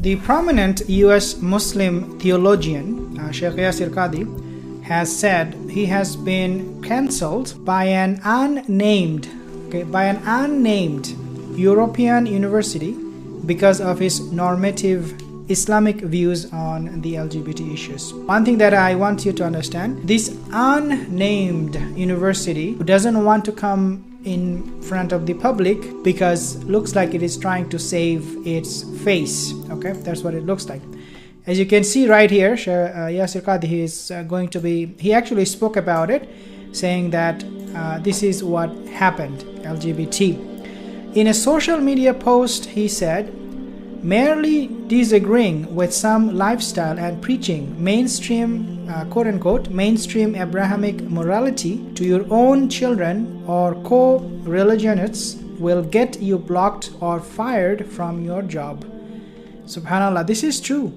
The prominent US Muslim theologian, Sheikh Yasir Qadhi, has said he has been cancelled by an unnamed European university because of his normative Islamic views on the LGBT issues. One thing that I want you to understand, this unnamed university doesn't want to come in front of the public because looks like it is trying to save its face. Okay, that's what it looks like. As you can see right here, Yasir Qadhi he actually spoke about it, saying that this is what happened, LGBT. In a social media post, he said, merely disagreeing with some lifestyle and preaching mainstream, quote-unquote, mainstream Abrahamic morality to your own children or co-religionists will get you blocked or fired from your job. Subhanallah, this is true.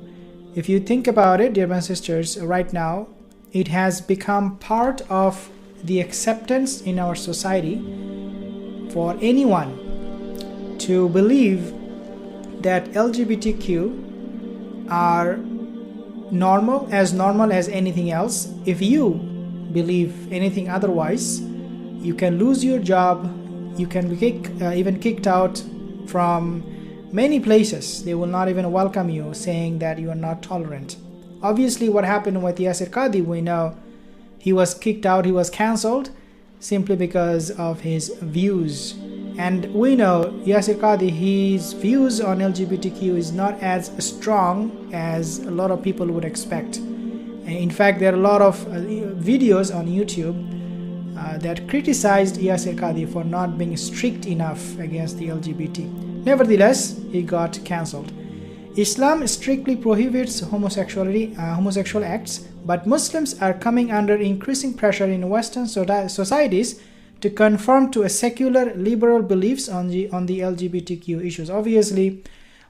If you think about it, dear brothers and sisters, right now, it has become part of the acceptance in our society for anyone to believe that LGBTQ are normal as anything else. If you believe anything otherwise, you can lose your job, you can be even kicked out from many places. They will not even welcome you, saying that you are not tolerant. Obviously, what happened with Yasir Qadhi, we know he was kicked out, he was cancelled simply because of his views. And we know Yasir Qadhi, his views on LGBTQ is not as strong as a lot of people would expect. In fact, there are a lot of videos on YouTube that criticized Yasir Qadhi for not being strict enough against the LGBT. Nevertheless, he got cancelled. Islam strictly prohibits homosexual acts, but Muslims are coming under increasing pressure in Western societies to conform to a secular liberal beliefs on the LGBTQ issues. Obviously,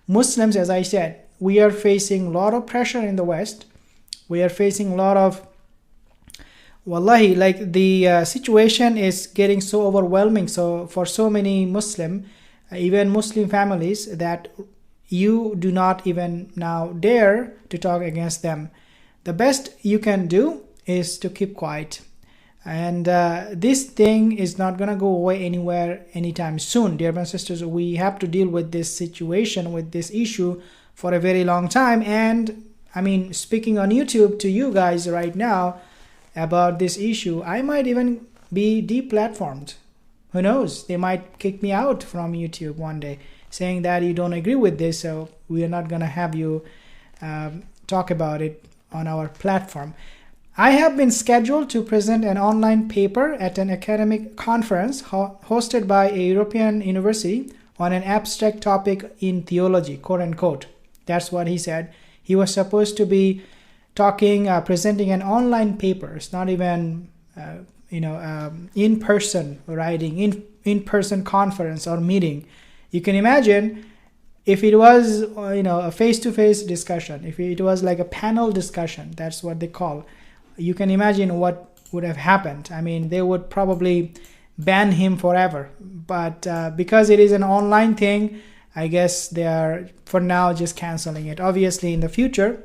Muslims, as I said, we are facing a lot of pressure in the West. We are facing a lot of, wallahi, like the situation is getting so overwhelming. So for so many even Muslim families, that you do not even now dare to talk against them. The best you can do is to keep quiet. And this thing is not going to go away anywhere anytime soon. Dear brothers and sisters, we have to deal with this situation, with this issue for a very long time. And I mean, speaking on YouTube to you guys right now about this issue, I might even be deplatformed. Who knows? They might kick me out from YouTube one day, saying that you don't agree with this, so we are not going to have you talk about it on our platform. I have been scheduled to present an online paper at an academic conference hosted by a European university on an abstract topic in theology, quote unquote. That's what he said. He was supposed to be presenting an online paper. It's not even, in-person writing, in-person conference or meeting. You can imagine if it was, a face-to-face discussion, if it was like a panel discussion, that's what they call. You can imagine what would have happened. I mean, they would probably ban him forever. But because it is an online thing, I guess they are, for now, just canceling it. Obviously, in the future,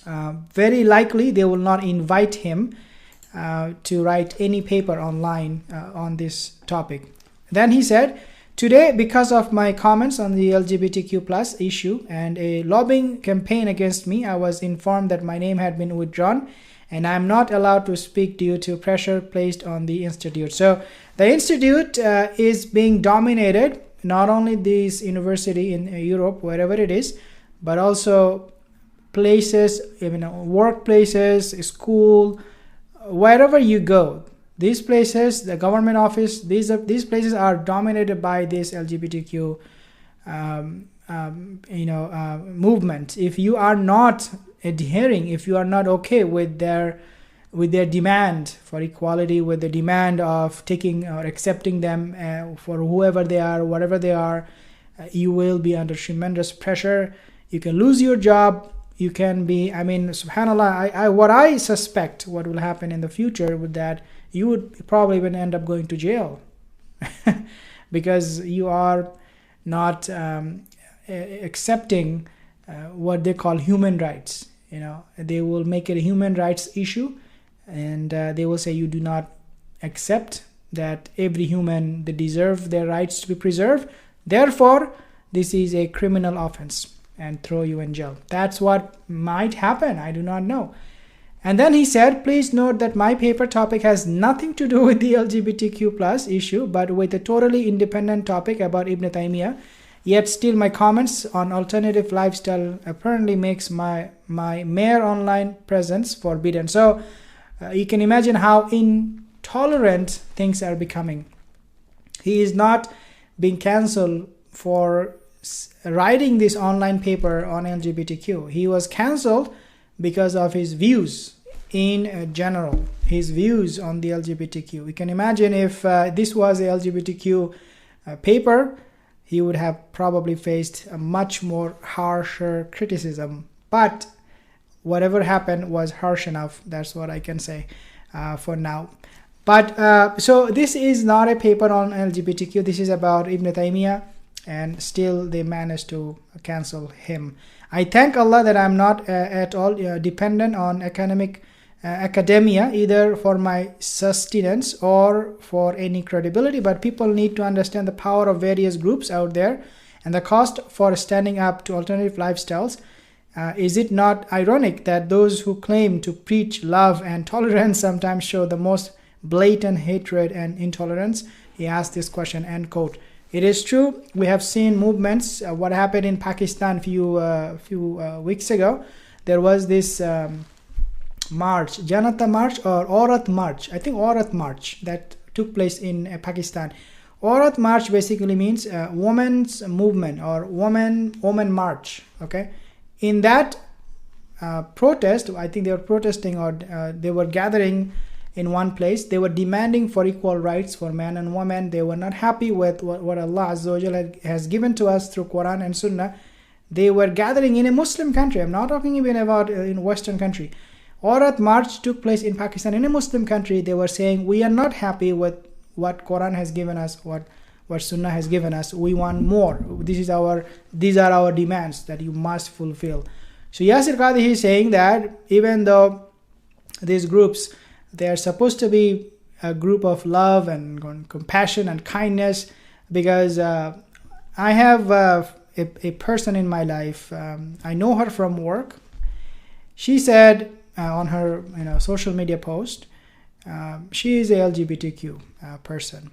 very likely they will not invite him to write any paper online on this topic. Then he said, today, because of my comments on the LGBTQ plus issue and a lobbying campaign against me, I was informed that my name had been withdrawn and I am not allowed to speak due to pressure placed on the institute. So the institute is being dominated, not only this university in Europe, wherever it is, but also places, workplaces, school, wherever you go. These places, the government office, these places are dominated by this LGBTQ movement. If you are not adhering, if you are not okay with their demand for equality, with the demand of taking or accepting them for whoever they are, whatever they are, you will be under tremendous pressure. You can lose your job. You can be, subhanallah, what I suspect what will happen in the future with that, you would probably even end up going to jail because you are not accepting what they call human rights. They will make it a human rights issue, and they will say you do not accept that every human, they deserve their rights to be preserved, therefore this is a criminal offense, and throw you in jail. That's what might happen. I do not know. And then he said, please note that my paper topic has nothing to do with the LGBTQ plus issue, but with a totally independent topic about Ibn Taymiyyah. Yet still my comments on alternative lifestyle apparently makes my mere online presence forbidden. So you can imagine how intolerant things are becoming. He is not being cancelled for writing this online paper on LGBTQ. He was cancelled because of his views in general, his views on the LGBTQ. We can imagine if this was a LGBTQ paper, he would have probably faced a much more harsher criticism. But whatever happened was harsh enough. That's what I can say for now. But so this is not a paper on LGBTQ. This is about Ibn Taymiyyah, and still they managed to cancel him. I thank Allah that I'm not at all dependent on academia, either for my sustenance or for any credibility, but people need to understand the power of various groups out there and the cost for standing up to alternative lifestyles. Is it not ironic that those who claim to preach love and tolerance sometimes show the most blatant hatred and intolerance? He asked this question, end quote. It is true. We have seen movements. What happened in Pakistan a few weeks ago, there was this march, Janata March or Aurat March. I think Aurat March that took place in Pakistan. Aurat March basically means women's movement or woman march. Okay, in that protest, I think they were protesting or they were gathering in one place. They were demanding for equal rights for men and women. They were not happy with what Allah Azza wa Jalla has given to us through Quran and Sunnah. They were gathering in a Muslim country. I'm not talking even about in Western country. Aurat March took place in Pakistan in a Muslim country. They were saying, we are not happy with what Quran has given us, what Sunnah has given us. We want more. These are our demands that you must fulfill. So Yasir Qadhi is saying that even though these groups, they are supposed to be a group of love and compassion and kindness, because I have a person in my life. I know her from work. She said on her social media post, she is a LGBTQ person.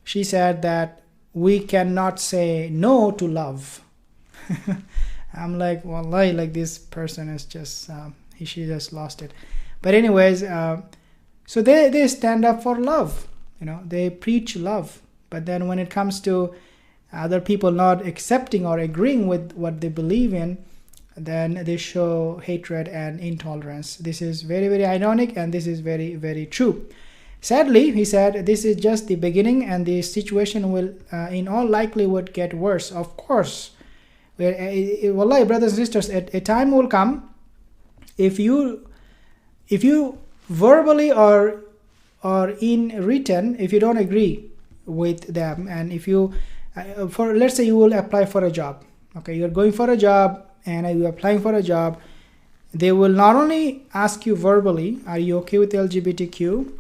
She said that we cannot say no to love. I'm like, wallahi, like this person is just she just lost it. But anyways, so they stand up for love. They preach love. But then when it comes to other people not accepting or agreeing with what they believe in, then they show hatred and intolerance. This is very, very ironic, and this is very, very true. Sadly, he said, this is just the beginning, and the situation will in all likelihood get worse. Of course, wallahi, brothers and sisters, a time will come, if you verbally or in written, if you don't agree with them, and if you let's say you will apply for a job, okay, you're going for a job and you're applying for a job, they will not only ask you verbally, are you okay with LGBTQ,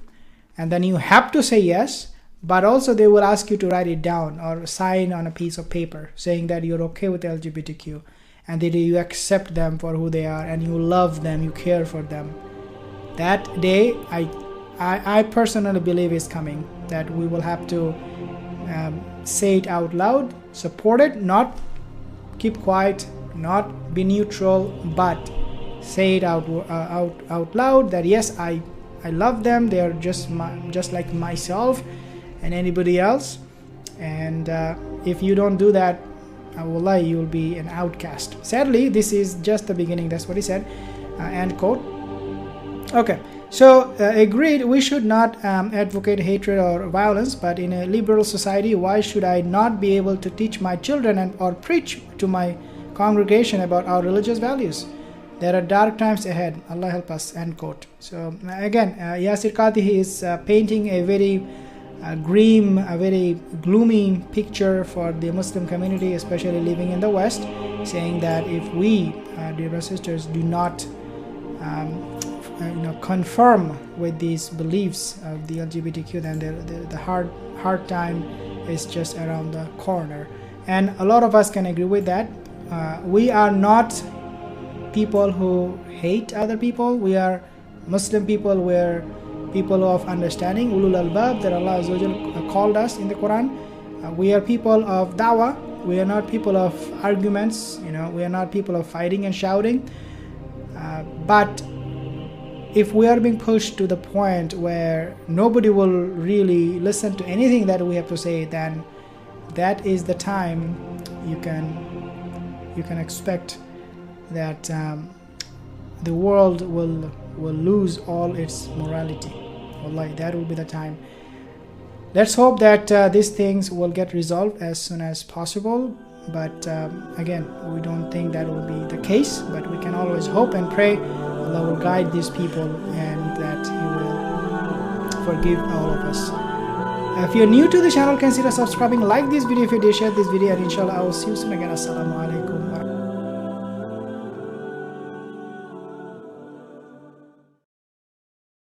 and then you have to say yes, but also they will ask you to write it down or sign on a piece of paper saying that you're okay with LGBTQ and that you accept them for who they are and you love them, you care for them. That day, I personally believe is coming, that we will have to say it out loud, support it, not keep quiet, not be neutral, but say it out loud that yes, I love them, they are just like myself and anybody else. And if you don't do that, wallahi, you will be an outcast. Sadly, this is just the beginning. That's what he said. End quote. Okay, so agreed, we should not advocate hatred or violence, but in a liberal society, why should I not be able to teach my children or preach to my congregation about our religious values? There are dark times ahead. Allah help us. End quote. So again, Yasir Qadhi is painting a very grim, a very gloomy picture for the Muslim community, especially living in the West, saying that if we, dear brothers and sisters, do not confirm with these beliefs of the LGBTQ, then the hard time is just around the corner. And a lot of us can agree with that. We are not people who hate other people. We are Muslim people. We're people of understanding, ulul albab, that Allah Azza wa Jal called us in the Quran. We are people of dawah. We are not people of arguments. We are not people of fighting and shouting. But if we are being pushed to the point where nobody will really listen to anything that we have to say, then that is the time you can expect that the world will lose all its morality. Wallahi, that will be the time. Let's hope that these things will get resolved as soon as possible. But again, we don't think that will be the case, but we can always hope and pray Allah will guide these people and that He will forgive all of us. If you're new to the channel, consider subscribing, like this video if you did, share this video, and inshallah I will see you soon again. Assalamu alaikum.